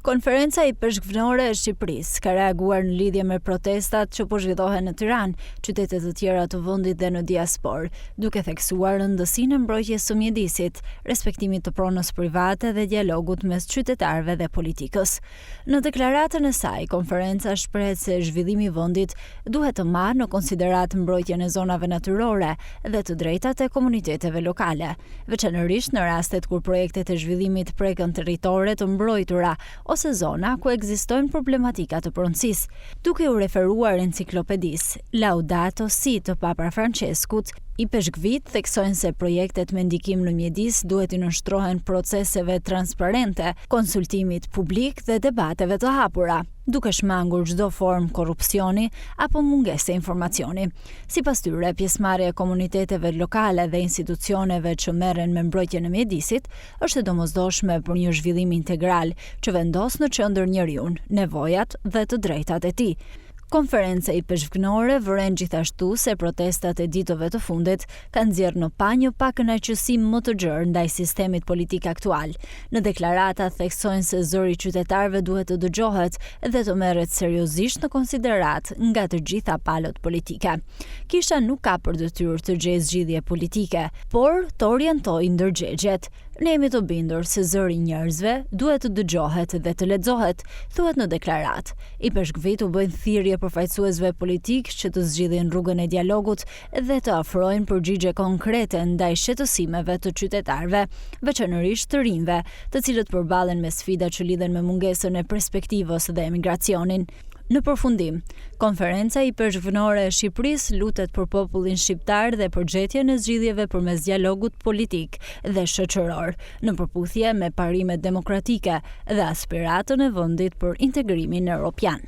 Konferenca i peshkvënore e Shqipërisë ka reaguar në lidhje me protestat që po zhvillohen në Tiranë, qytete të tjera të vendit dhe në diasporë, duke theksuar rëndësinë e mbrojtjes së mjedisit, respektimit të pronës private dhe dialogut mes qytetarëve dhe politikës. Në deklaratën e saj, konferenca shpreh se zhvillimi i vendit duhet të marrë në konsiderat mbrojtjen e zonave natyrore dhe të drejtat e komuniteteve lokale, veçanërisht në rastet kur projektet e zhvillimit prekën territore të mbrojtura ose zona ku ekzistojnë problematika të pronësisë. Duke u referuar enciklopedisë Laudato Si të Papa Franceskut, i peshkvit theksojnë se projektet me ndikim në mjedis duhet i nënshtrohen proceseve transparente, konsultimit publik dhe debateve të hapura, duke shmangur çdo formë korrupsioni apo mungese informacioni. Sipas tyre, pjesëmarrja e komuniteteve lokale dhe institucioneve që merren me mbrojtjen e mjedisit është e domosdoshme për një zhvillim integral që vendos në qendër njeriun, nevojat dhe të drejtat e tij. Konferenca i peshkvënore vëren gjithashtu se protestat e ditëve të fundit kanë nxjerrë në pa një pakënaqësi më të gjerë ndaj sistemit politik aktual. Në deklarata theksojnë se zëri i qytetarëve duhet të dëgjohet dhe të merret seriozisht në konsiderat nga të gjitha palët politike. Kisha nuk ka për detyrë të gjejë zgjidhje politike, por të orientojë ndërgjegjet. Ne jemi të bindur se zëri i njerëzve duhet të dëgjohet dhe të lexohet, thuhet në deklaratë. I peshkvit u bëjnë thirrje përfaqësuesve politik që të zgjidhin rrugën e dialogut dhe të ofrojnë përgjigje konkrete ndaj shqetësimeve të qytetarëve, veçanërisht të rinjve, të cilët përballen me sfida që lidhen me mungesën e perspektivës dhe emigracionin. Në përfundim, konferenca i peshkvënore e Shqipërisë lutet për popullin shqiptar dhe për gjetjen e zgjidhjeve përmes dialogut politik dhe shoqëror, në përputhje me parimet demokratike dhe aspiratën e vendit për integrimin evropian.